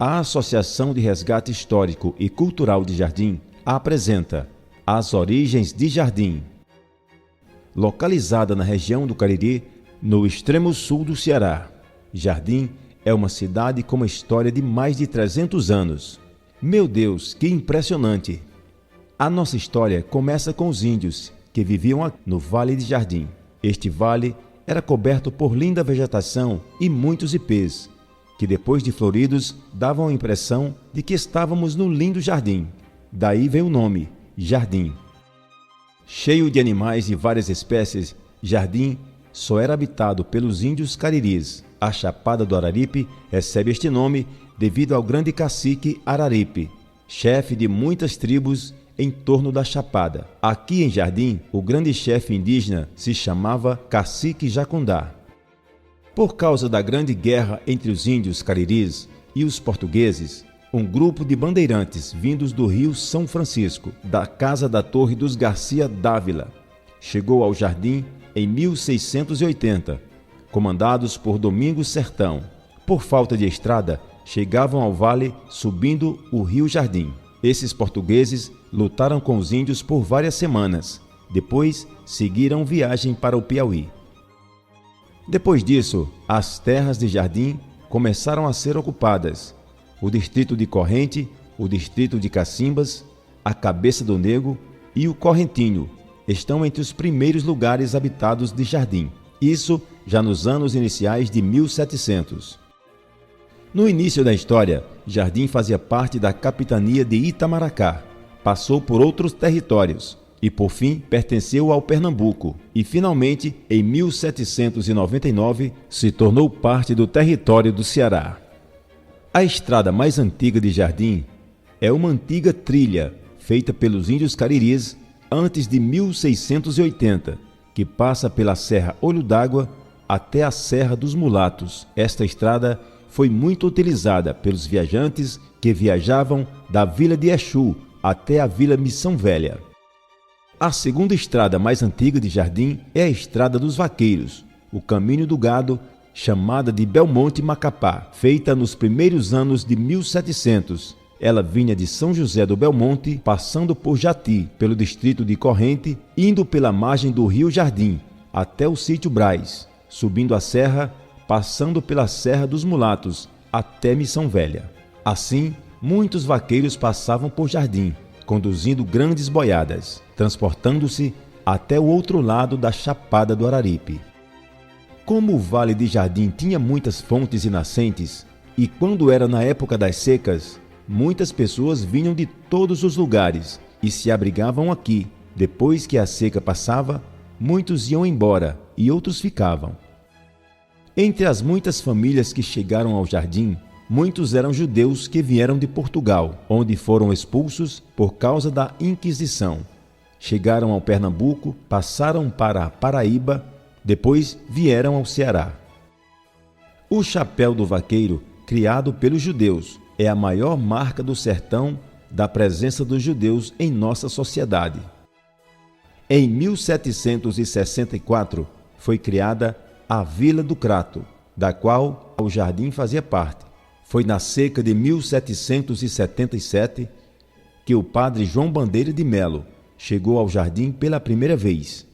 A Associação de Resgate Histórico e Cultural de Jardim apresenta As Origens de Jardim. Localizada na região do Cariri, no extremo sul do Ceará, Jardim é uma cidade com uma história de mais de 300 anos. Meu Deus, que impressionante! A nossa história começa com os índios que viviam no Vale de Jardim. Este vale era coberto por linda vegetação e muitos ipês, que depois de floridos davam a impressão de que estávamos no lindo jardim. Daí vem o nome, Jardim. Cheio de animais de várias espécies, Jardim só era habitado pelos índios cariris. A Chapada do Araripe recebe este nome devido ao grande cacique Araripe, chefe de muitas tribos em torno da Chapada. Aqui em Jardim, o grande chefe indígena se chamava Cacique Jacundá. Por causa da grande guerra entre os índios cariris e os portugueses, um grupo de bandeirantes vindos do Rio São Francisco, da Casa da Torre dos Garcia Dávila, chegou ao Jardim em 1680, comandados por Domingos Sertão. Por falta de estrada, chegavam ao vale subindo o Rio Jardim. Esses portugueses lutaram com os índios por várias semanas. Depois, seguiram viagem para o Piauí. Depois disso, as terras de Jardim começaram a ser ocupadas. O distrito de Corrente, o distrito de Cacimbas, a Cabeça do Negro e o Correntinho estão entre os primeiros lugares habitados de Jardim. Isso já nos anos iniciais de 1700. No início da história, Jardim fazia parte da capitania de Itamaracá, passou por outros territórios e, por fim, pertenceu ao Pernambuco e, finalmente, em 1799, se tornou parte do território do Ceará. A estrada mais antiga de Jardim é uma antiga trilha feita pelos índios cariris antes de 1680, que passa pela Serra Olho d'Água até a Serra dos Mulatos. Esta estrada foi muito utilizada pelos viajantes que viajavam da Vila de Exu até a Vila Missão Velha. A segunda estrada mais antiga de Jardim é a Estrada dos Vaqueiros, o caminho do gado, chamada de Belmonte Macapá, feita nos primeiros anos de 1700. Ela vinha de São José do Belmonte, passando por Jati, pelo distrito de Corrente, indo pela margem do Rio Jardim, até o sítio Braz, subindo a serra, passando pela Serra dos Mulatos, até Missão Velha. Assim, muitos vaqueiros passavam por Jardim, conduzindo grandes boiadas, transportando-se até o outro lado da Chapada do Araripe. Como o Vale de Jardim tinha muitas fontes e nascentes, e quando era na época das secas, muitas pessoas vinham de todos os lugares e se abrigavam aqui. Depois que a seca passava, muitos iam embora e outros ficavam. Entre as muitas famílias que chegaram ao Jardim, muitos eram judeus que vieram de Portugal, onde foram expulsos por causa da Inquisição. Chegaram ao Pernambuco, passaram para a Paraíba, depois vieram ao Ceará. O chapéu do vaqueiro, criado pelos judeus, é a maior marca do sertão da presença dos judeus em nossa sociedade. Em 1764, foi criada a Vila do Crato, da qual o Jardim fazia parte. Foi na seca de 1777 que o padre João Bandeira de Melo chegou ao Jardim pela primeira vez.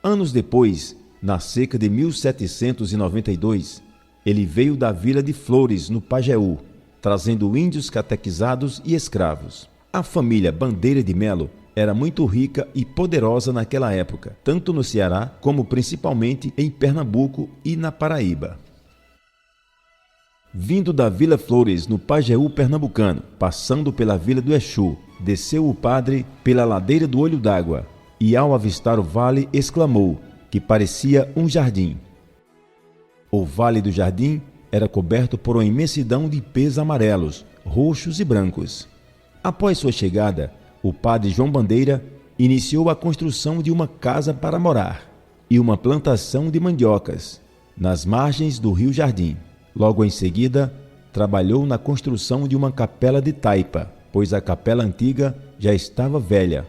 Anos depois, na seca de 1792, ele veio da Vila de Flores, no Pajeú, trazendo índios catequizados e escravos. A família Bandeira de Melo era muito rica e poderosa naquela época, tanto no Ceará como principalmente em Pernambuco e na Paraíba. Vindo da Vila Flores, no Pajeú pernambucano, passando pela Vila do Exu, desceu o padre pela ladeira do Olho d'Água e, ao avistar o vale, exclamou que parecia um jardim. O Vale do Jardim era coberto por uma imensidão de ipês amarelos, roxos e brancos. Após sua chegada, o padre João Bandeira iniciou a construção de uma casa para morar e uma plantação de mandiocas nas margens do Rio Jardim. Logo em seguida, trabalhou na construção de uma capela de taipa, pois a capela antiga já estava velha.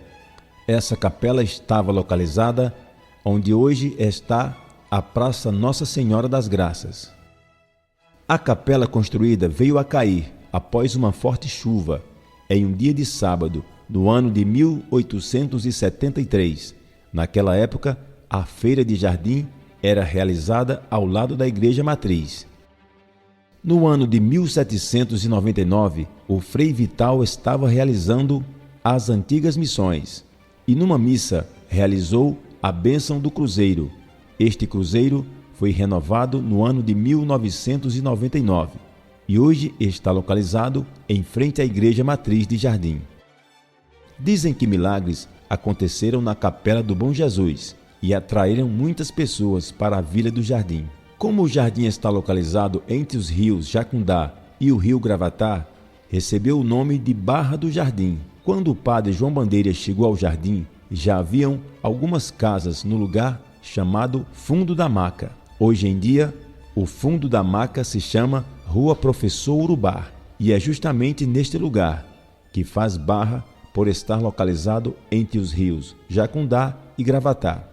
Essa capela estava localizada onde hoje está a Praça Nossa Senhora das Graças. A capela construída veio a cair após uma forte chuva, em um dia de sábado, no ano de 1873. Naquela época, a Feira de Jardim era realizada ao lado da Igreja Matriz. No ano de 1799, o Frei Vital estava realizando as antigas missões e, numa missa, realizou a bênção do cruzeiro. Este cruzeiro foi renovado no ano de 1999 e hoje está localizado em frente à Igreja Matriz de Jardim. Dizem que milagres aconteceram na Capela do Bom Jesus e atraíram muitas pessoas para a Vila do Jardim. Como o jardim está localizado entre os rios Jacundá e o rio Gravatá, recebeu o nome de Barra do Jardim. Quando o padre João Bandeira chegou ao jardim, já haviam algumas casas no lugar chamado Fundo da Maca. Hoje em dia, o Fundo da Maca se chama Rua Professor Urubá e é justamente neste lugar que faz barra por estar localizado entre os rios Jacundá e Gravatá.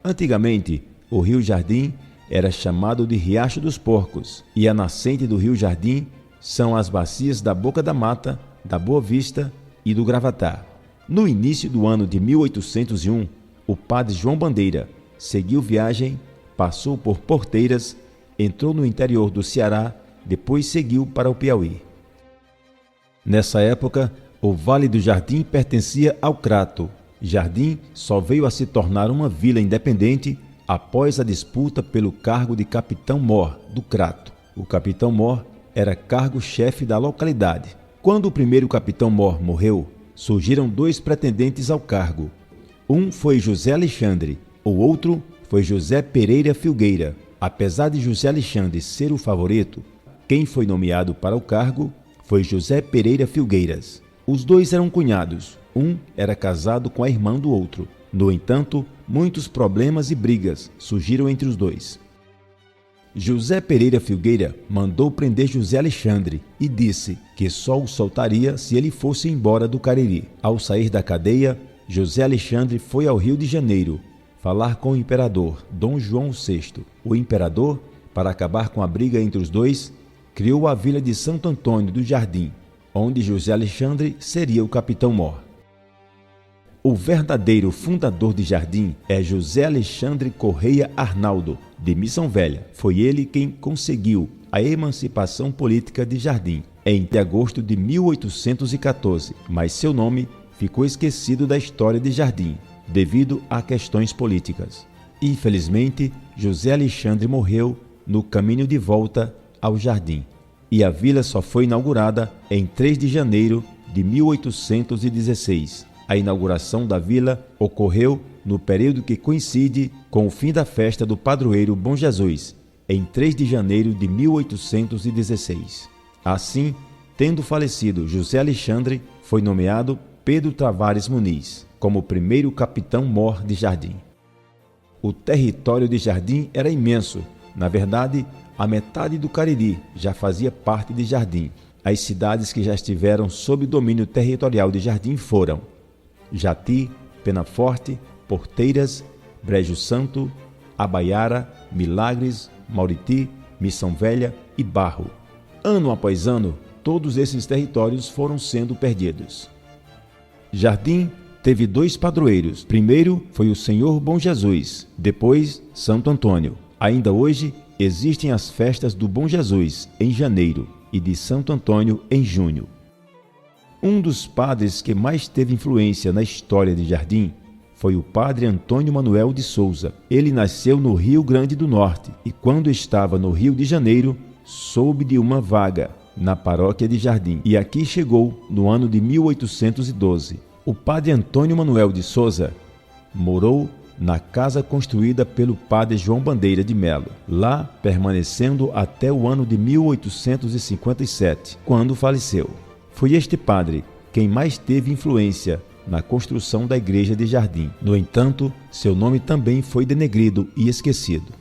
Antigamente, o rio Jardim era chamado de Riacho dos Porcos e a nascente do rio Jardim são as bacias da Boca da Mata, da Boa Vista e do Gravatá. No início do ano de 1801, o padre João Bandeira seguiu viagem, passou por Porteiras, entrou no interior do Ceará, depois seguiu para o Piauí. Nessa época, o Vale do Jardim pertencia ao Crato. Jardim só veio a se tornar uma vila independente após a disputa pelo cargo de capitão-mor do Crato. O capitão-mor era cargo-chefe da localidade. Quando o primeiro capitão-mor morreu, surgiram dois pretendentes ao cargo. Um foi José Alexandre, o outro foi José Pereira Filgueira. Apesar de José Alexandre ser o favorito, quem foi nomeado para o cargo foi José Pereira Filgueiras. Os dois eram cunhados, um era casado com a irmã do outro. No entanto, muitos problemas e brigas surgiram entre os dois. José Pereira Filgueira mandou prender José Alexandre e disse que só o soltaria se ele fosse embora do Cariri. Ao sair da cadeia, José Alexandre foi ao Rio de Janeiro falar com o imperador Dom João VI. O imperador, para acabar com a briga entre os dois, criou a vila de Santo Antônio do Jardim, onde José Alexandre seria o capitão-mor. O verdadeiro fundador de Jardim é José Alexandre Correia Arnaldo, de Missão Velha. Foi ele quem conseguiu a emancipação política de Jardim em agosto de 1814, mas seu nome ficou esquecido da história de Jardim, devido a questões políticas. Infelizmente, José Alexandre morreu no caminho de volta ao Jardim, e a vila só foi inaugurada em 3 de janeiro de 1816. A inauguração da vila ocorreu no período que coincide com o fim da festa do padroeiro Bom Jesus, em 3 de janeiro de 1816. Assim, tendo falecido José Alexandre, foi nomeado Pedro Tavares Muniz como o primeiro capitão-mor de Jardim. O território de Jardim era imenso. Na verdade, a metade do Cariri já fazia parte de Jardim. As cidades que já estiveram sob domínio territorial de Jardim foram Jati, Penaforte, Porteiras, Brejo Santo, Abaiara, Milagres, Mauriti, Missão Velha e Barro. Ano após ano, todos esses territórios foram sendo perdidos. Jardim teve 2 padroeiros. Primeiro foi o Senhor Bom Jesus, depois Santo Antônio. Ainda hoje existem as festas do Bom Jesus em janeiro e de Santo Antônio em junho. Um dos padres que mais teve influência na história de Jardim foi o padre Antônio Manuel de Souza. Ele nasceu no Rio Grande do Norte e, quando estava no Rio de Janeiro, soube de uma vaga na paróquia de Jardim e aqui chegou no ano de 1812. O padre Antônio Manuel de Souza morou na casa construída pelo padre João Bandeira de Melo, lá permanecendo até o ano de 1857, quando faleceu. Foi este padre quem mais teve influência na construção da igreja de Jardim. No entanto, seu nome também foi denegrido e esquecido.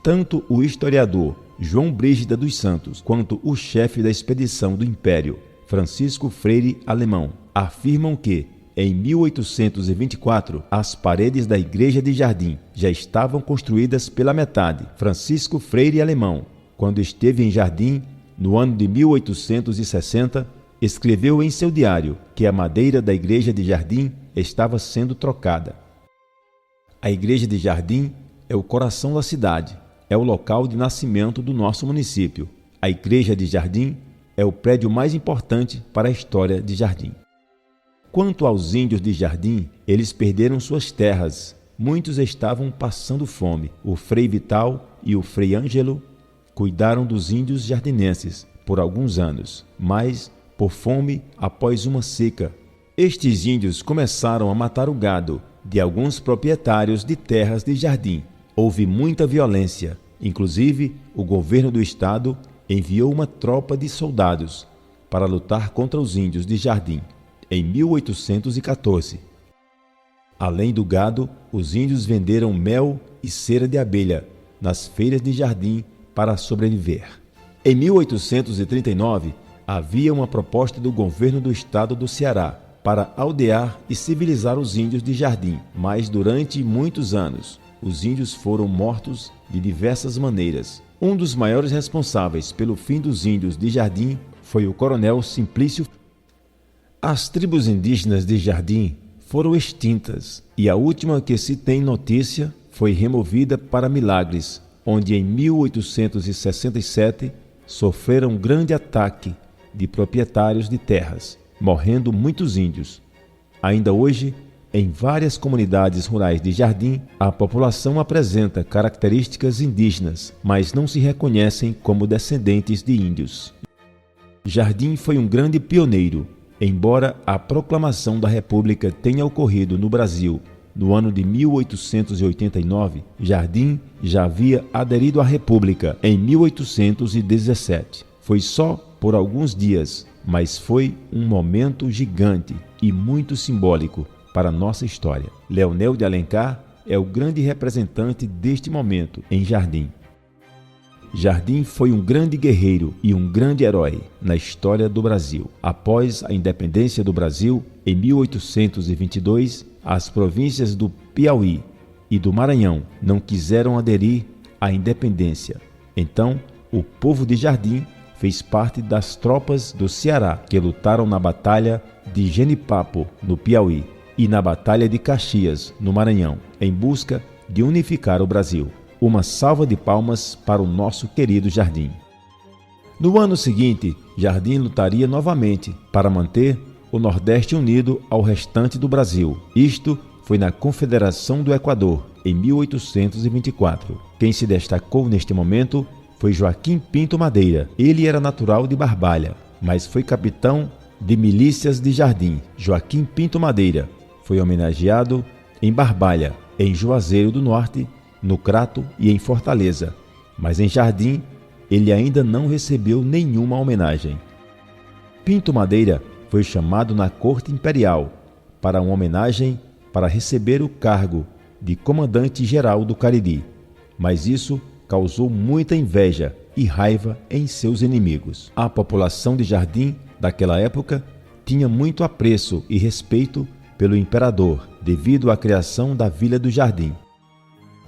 Tanto o historiador João Brígida dos Santos quanto o chefe da expedição do Império, Francisco Freire Alemão, afirmam que, em 1824, as paredes da igreja de Jardim já estavam construídas pela metade. Francisco Freire Alemão, quando esteve em Jardim, no ano de 1860, escreveu em seu diário que a madeira da igreja de Jardim estava sendo trocada. A igreja de Jardim é o coração da cidade, é o local de nascimento do nosso município. A igreja de Jardim é o prédio mais importante para a história de Jardim. Quanto aos índios de Jardim, eles perderam suas terras. Muitos estavam passando fome. O Frei Vital e o Frei Ângelo cuidaram dos índios jardinenses por alguns anos, mas por fome após uma seca. Estes índios começaram a matar o gado de alguns proprietários de terras de Jardim. Houve muita violência. Inclusive, o governo do estado enviou uma tropa de soldados para lutar contra os índios de Jardim, em 1814. Além do gado, os índios venderam mel e cera de abelha nas feiras de Jardim para sobreviver. Em 1839, havia uma proposta do governo do estado do Ceará para aldear e civilizar os índios de Jardim, mas durante muitos anos, os índios foram mortos de diversas maneiras. Um dos maiores responsáveis pelo fim dos índios de Jardim foi o coronel Simplício. As tribos indígenas de Jardim foram extintas e a última que se tem notícia foi removida para Milagres, onde em 1867 sofreram um grande ataque de proprietários de terras, morrendo muitos índios. Ainda hoje, em várias comunidades rurais de Jardim, a população apresenta características indígenas, mas não se reconhecem como descendentes de índios. Jardim foi um grande pioneiro. Embora a proclamação da República tenha ocorrido no Brasil no ano de 1889, Jardim já havia aderido à República em 1817. Foi só por alguns dias, mas foi um momento gigante e muito simbólico para nossa história. Leonel de Alencar é o grande representante deste momento em Jardim. Jardim foi um grande guerreiro e um grande herói na história do Brasil. Após a independência do Brasil, em 1822, as províncias do Piauí e do Maranhão não quiseram aderir à independência. Então, o povo de Jardim fez parte das tropas do Ceará que lutaram na Batalha de Genipapo, no Piauí, e na Batalha de Caxias, no Maranhão, em busca de unificar o Brasil. Uma salva de palmas para o nosso querido Jardim. No ano seguinte, Jardim lutaria novamente para manter o Nordeste unido ao restante do Brasil. Isto foi na Confederação do Equador, em 1824. Quem se destacou neste momento foi Joaquim Pinto Madeira. Ele era natural de Barbalha, mas foi capitão de milícias de Jardim. Joaquim Pinto Madeira foi homenageado em Barbalha, em Juazeiro do Norte, no Crato e em Fortaleza, mas em Jardim ele ainda não recebeu nenhuma homenagem. Pinto Madeira foi chamado na corte imperial para uma homenagem para receber o cargo de comandante-geral do Cariri, mas isso causou muita inveja e raiva em seus inimigos. A população de Jardim daquela época tinha muito apreço e respeito pelo imperador devido à criação da Vila do Jardim.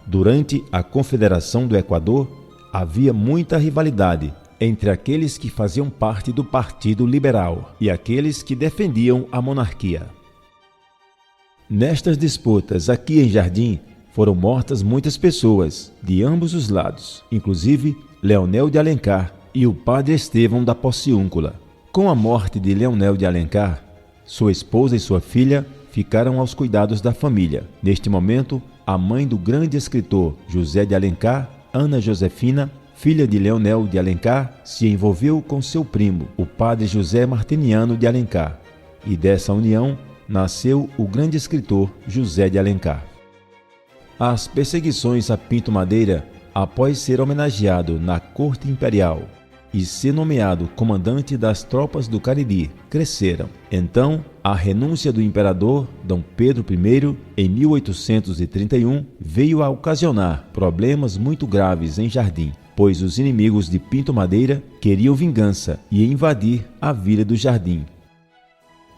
Durante a Confederação do Equador, havia muita rivalidade entre aqueles que faziam parte do Partido Liberal e aqueles que defendiam a monarquia. Nestas disputas aqui em Jardim, foram mortas muitas pessoas de ambos os lados, inclusive Leonel de Alencar e o padre Estevão da Pociúncula. Com a morte de Leonel de Alencar, sua esposa e sua filha ficaram aos cuidados da família. Neste momento, a mãe do grande escritor José de Alencar, Ana Josefina, filha de Leonel de Alencar, se envolveu com seu primo, o padre José Martiniano de Alencar, e dessa união nasceu o grande escritor José de Alencar. As perseguições a Pinto Madeira, após ser homenageado na corte imperial e ser nomeado comandante das tropas do Cariri, cresceram. Então, a renúncia do imperador Dom Pedro I, em 1831, veio a ocasionar problemas muito graves em Jardim, pois os inimigos de Pinto Madeira queriam vingança e invadir a Vila do Jardim.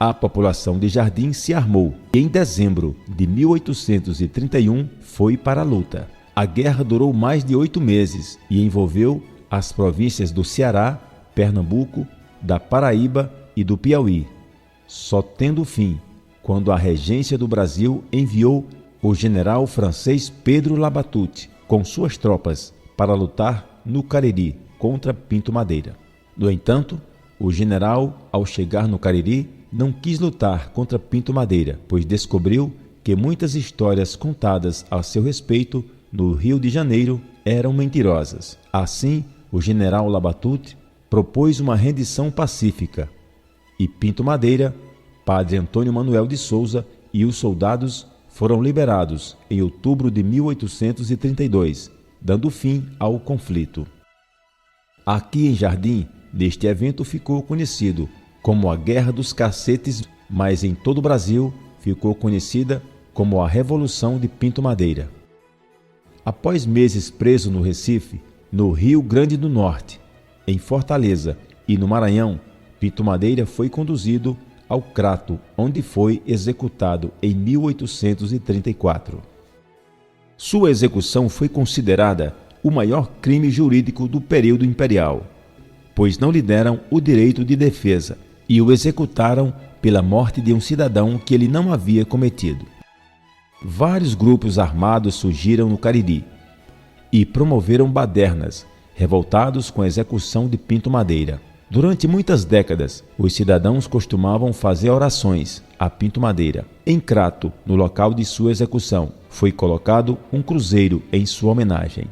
A população de Jardim se armou e, em dezembro de 1831, foi para a luta. A guerra durou mais de 8 meses e envolveu as províncias do Ceará, Pernambuco, da Paraíba e do Piauí, só tendo fim quando a regência do Brasil enviou o general francês Pedro Labatut com suas tropas para lutar no Cariri contra Pinto Madeira. No entanto, o general, ao chegar no Cariri, não quis lutar contra Pinto Madeira, pois descobriu que muitas histórias contadas a seu respeito no Rio de Janeiro eram mentirosas. Assim, o general Labatut propôs uma rendição pacífica e Pinto Madeira, padre Antônio Manuel de Souza e os soldados foram liberados em outubro de 1832, dando fim ao conflito. Aqui em Jardim, neste evento ficou conhecido como a Guerra dos Cacetes, mas em todo o Brasil ficou conhecida como a Revolução de Pinto Madeira. Após meses preso no Recife, no Rio Grande do Norte, em Fortaleza e no Maranhão, Pinto Madeira foi conduzido ao Crato, onde foi executado em 1834. Sua execução foi considerada o maior crime jurídico do período imperial, pois não lhe deram o direito de defesa e o executaram pela morte de um cidadão que ele não havia cometido. Vários grupos armados surgiram no Cariri e promoveram badernas, revoltados com a execução de Pinto Madeira. Durante muitas décadas, os cidadãos costumavam fazer orações a Pinto Madeira. Em Crato, no local de sua execução, foi colocado um cruzeiro em sua homenagem.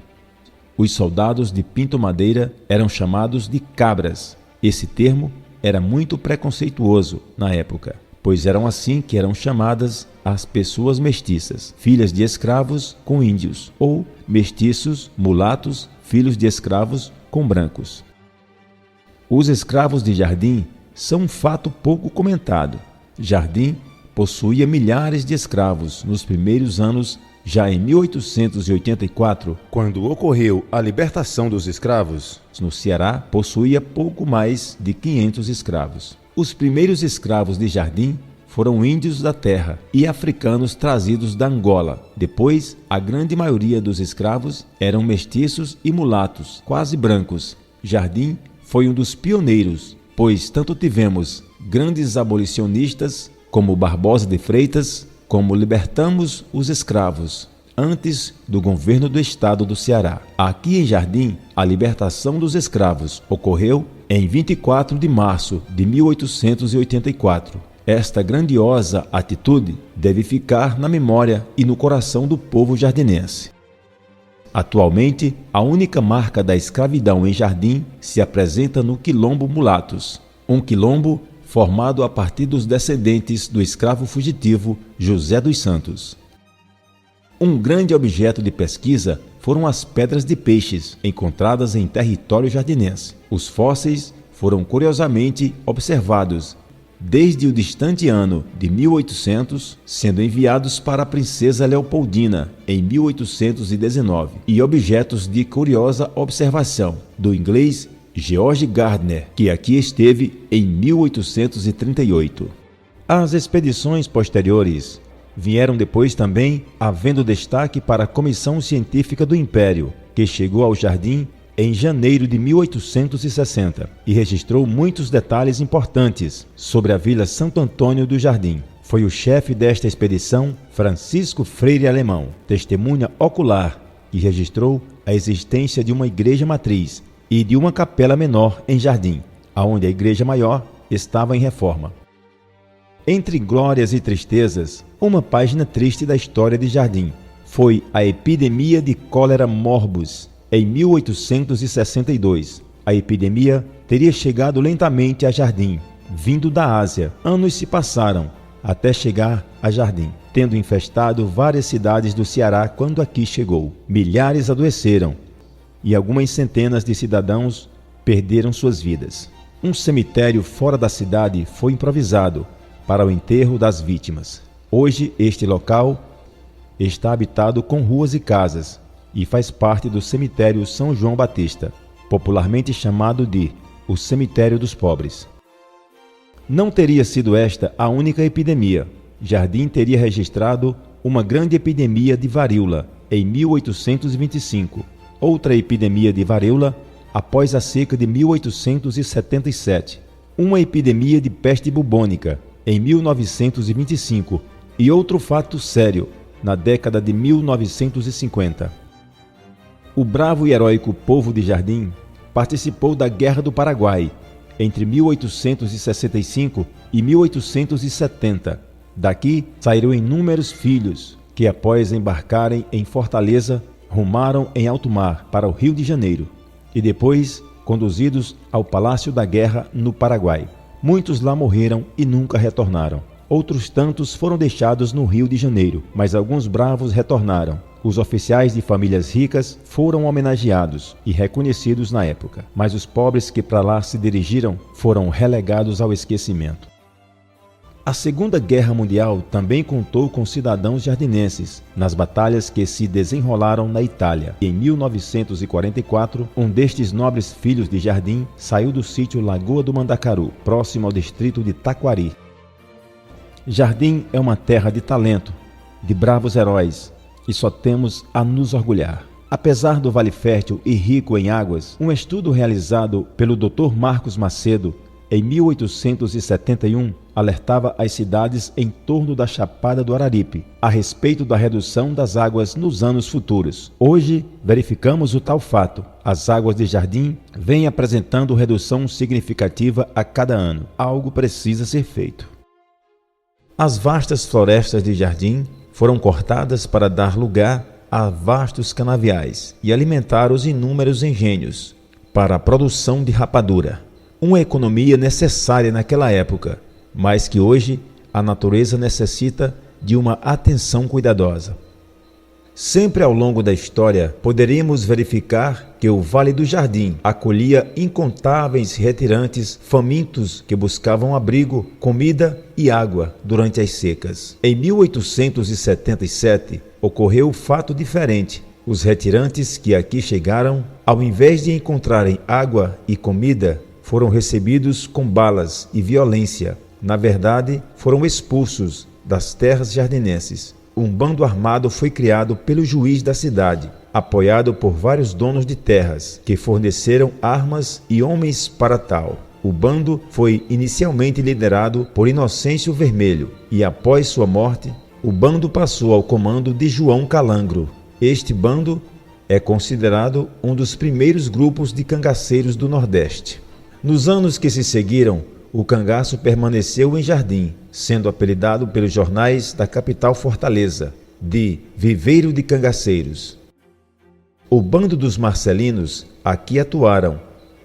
Os soldados de Pinto Madeira eram chamados de cabras. Esse termo era muito preconceituoso na época, pois eram assim que eram chamadas as pessoas mestiças, filhas de escravos com índios, ou mestiços, mulatos, filhos de escravos com brancos. Os escravos de Jardim são um fato pouco comentado. Jardim possuía milhares de escravos nos primeiros anos. Já em 1884, quando ocorreu a libertação dos escravos, no Ceará possuía pouco mais de 500 escravos. Os primeiros escravos de Jardim foram índios da terra e africanos trazidos da Angola. Depois, a grande maioria dos escravos eram mestiços e mulatos, quase brancos. Jardim foi um dos pioneiros, pois tanto tivemos grandes abolicionistas como Barbosa de Freitas, como libertamos os escravos antes do governo do estado do Ceará. Aqui em Jardim, a libertação dos escravos ocorreu em 24 de março de 1884. Esta grandiosa atitude deve ficar na memória e no coração do povo jardinense. Atualmente, a única marca da escravidão em Jardim se apresenta no Quilombo Mulatos, um quilombo formado a partir dos descendentes do escravo fugitivo José dos Santos. Um grande objeto de pesquisa foram as pedras de peixes encontradas em território jardinense. Os fósseis foram curiosamente observados desde o distante ano de 1800, sendo enviados para a princesa Leopoldina em 1819, e objetos de curiosa observação do inglês George Gardner, que aqui esteve em 1838. As expedições posteriores vieram depois também, havendo destaque para a Comissão Científica do Império, que chegou ao Jardim em janeiro de 1860 e registrou muitos detalhes importantes sobre a Vila Santo Antônio do Jardim. Foi o chefe desta expedição, Francisco Freire Alemão, testemunha ocular, que registrou a existência de uma igreja matriz e de uma capela menor em Jardim, aonde a igreja maior estava em reforma. Entre glórias e tristezas, uma página triste da história de Jardim foi a epidemia de cólera morbus em 1862. A epidemia teria chegado lentamente a Jardim, vindo da Ásia. Anos se passaram até chegar a Jardim, tendo infestado várias cidades do Ceará quando aqui chegou. Milhares adoeceram e algumas centenas de cidadãos perderam suas vidas. Um cemitério fora da cidade foi improvisado para o enterro das vítimas. Hoje, este local está habitado com ruas e casas e faz parte do cemitério São João Batista, popularmente chamado de o Cemitério dos Pobres. Não teria sido esta a única epidemia. Jardim teria registrado uma grande epidemia de varíola em 1825. Outra epidemia de varíola após a seca de 1877, uma epidemia de peste bubônica em 1925 e outro fato sério na década de 1950. O bravo e heróico povo de Jardim participou da Guerra do Paraguai entre 1865 e 1870. Daqui saíram inúmeros filhos que, após embarcarem em Fortaleza, rumaram em alto mar para o Rio de Janeiro e depois conduzidos ao Palácio da Guerra no Paraguai. Muitos lá morreram e nunca retornaram. Outros tantos foram deixados no Rio de Janeiro, mas alguns bravos retornaram. Os oficiais de famílias ricas foram homenageados e reconhecidos na época, mas os pobres que para lá se dirigiram foram relegados ao esquecimento. A Segunda Guerra Mundial também contou com cidadãos jardinenses nas batalhas que se desenrolaram na Itália. Em 1944, um destes nobres filhos de Jardim saiu do sítio Lagoa do Mandacaru, próximo ao distrito de Taquari. Jardim é uma terra de talento, de bravos heróis, e só temos a nos orgulhar. Apesar do Vale Fértil e rico em águas, um estudo realizado pelo Dr. Marcos Macedo em 1871 alertava as cidades em torno da Chapada do Araripe a respeito da redução das águas nos anos futuros. Hoje, verificamos o tal fato. As águas de Jardim vêm apresentando redução significativa a cada ano. Algo precisa ser feito. As vastas florestas de Jardim foram cortadas para dar lugar a vastos canaviais e alimentar os inúmeros engenhos para a produção de rapadura. Uma economia necessária naquela época, mas que hoje a natureza necessita de uma atenção cuidadosa. Sempre ao longo da história, poderíamos verificar que o Vale do Jardim acolhia incontáveis retirantes famintos que buscavam abrigo, comida e água durante as secas. Em 1877, ocorreu fato diferente. Os retirantes que aqui chegaram, ao invés de encontrarem água e comida, foram recebidos com balas e violência. Na verdade, foram expulsos das terras jardinenses. Um bando armado foi criado pelo juiz da cidade, apoiado por vários donos de terras, que forneceram armas e homens para tal. O bando foi inicialmente liderado por Inocêncio Vermelho e, após sua morte, o bando passou ao comando de João Calangro. Este bando é considerado um dos primeiros grupos de cangaceiros do Nordeste. Nos anos que se seguiram, o cangaço permaneceu em Jardim, sendo apelidado pelos jornais da capital Fortaleza de Viveiro de Cangaceiros. O bando dos Marcelinos aqui atuaram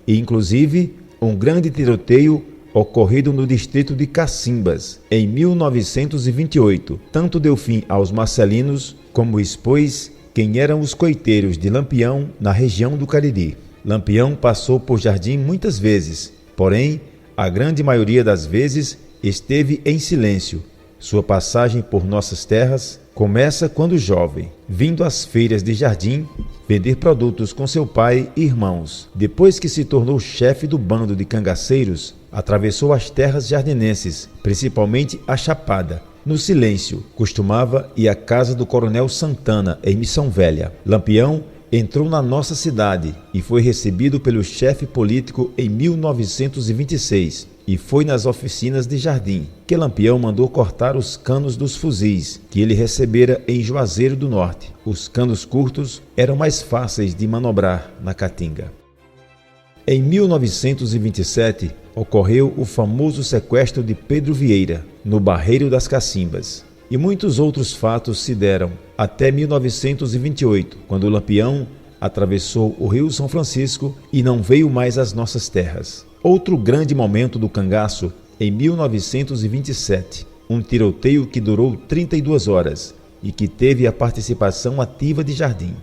e, inclusive, um grande tiroteio ocorrido no distrito de Cacimbas, em 1928, tanto deu fim aos Marcelinos como expôs quem eram os coiteiros de Lampião na região do Cariri. Lampião passou por Jardim muitas vezes, porém, a grande maioria das vezes esteve em silêncio. Sua passagem por nossas terras começa quando jovem, vindo às feiras de Jardim vender produtos com seu pai e irmãos. Depois que se tornou chefe do bando de cangaceiros, atravessou as terras jardinenses, principalmente a Chapada. No silêncio, costumava ir à casa do Coronel Santana, em Missão Velha. Lampião entrou na nossa cidade e foi recebido pelo chefe político em 1926 e foi nas oficinas de Jardim que Lampião mandou cortar os canos dos fuzis que ele recebera em Juazeiro do Norte. Os canos curtos eram mais fáceis de manobrar na Caatinga. Em 1927, ocorreu o famoso sequestro de Pedro Vieira, no Barreiro das Cacimbas. E muitos outros fatos se deram até 1928, quando Lampião atravessou o Rio São Francisco e não veio mais às nossas terras. Outro grande momento do cangaço, em 1927, um tiroteio que durou 32 horas e que teve a participação ativa de Jardim.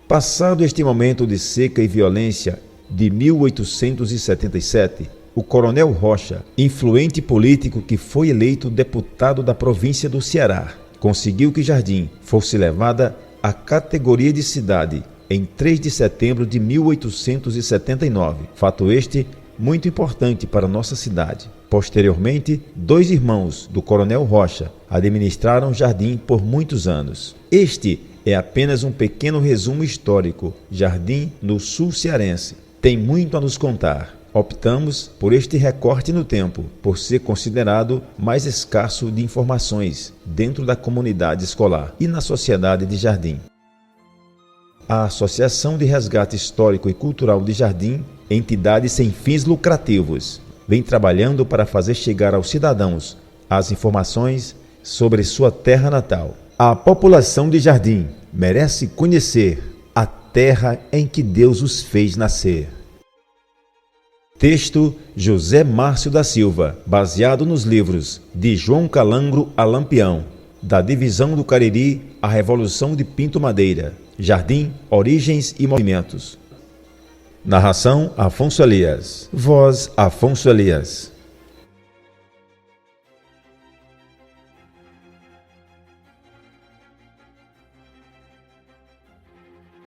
Passado este momento de seca e violência de 1877, o Coronel Rocha, influente político que foi eleito deputado da província do Ceará, conseguiu que Jardim fosse levada à categoria de cidade em 3 de setembro de 1879. Fato este muito importante para nossa cidade. Posteriormente, 2 irmãos do Coronel Rocha administraram Jardim por muitos anos. Este é apenas um pequeno resumo histórico. Jardim, no sul cearense, tem muito a nos contar. Optamos por este recorte no tempo, por ser considerado mais escasso de informações dentro da comunidade escolar e na sociedade de Jardim. A Associação de Resgate Histórico e Cultural de Jardim, entidade sem fins lucrativos, vem trabalhando para fazer chegar aos cidadãos as informações sobre sua terra natal. A população de Jardim merece conhecer a terra em que Deus os fez nascer. Texto: José Márcio da Silva, baseado nos livros de João Calangro a Lampião, da Divisão do Cariri à Revolução de Pinto Madeira, Jardim, Origens e Movimentos. Narração: Afonso Elias. Voz: Afonso Elias.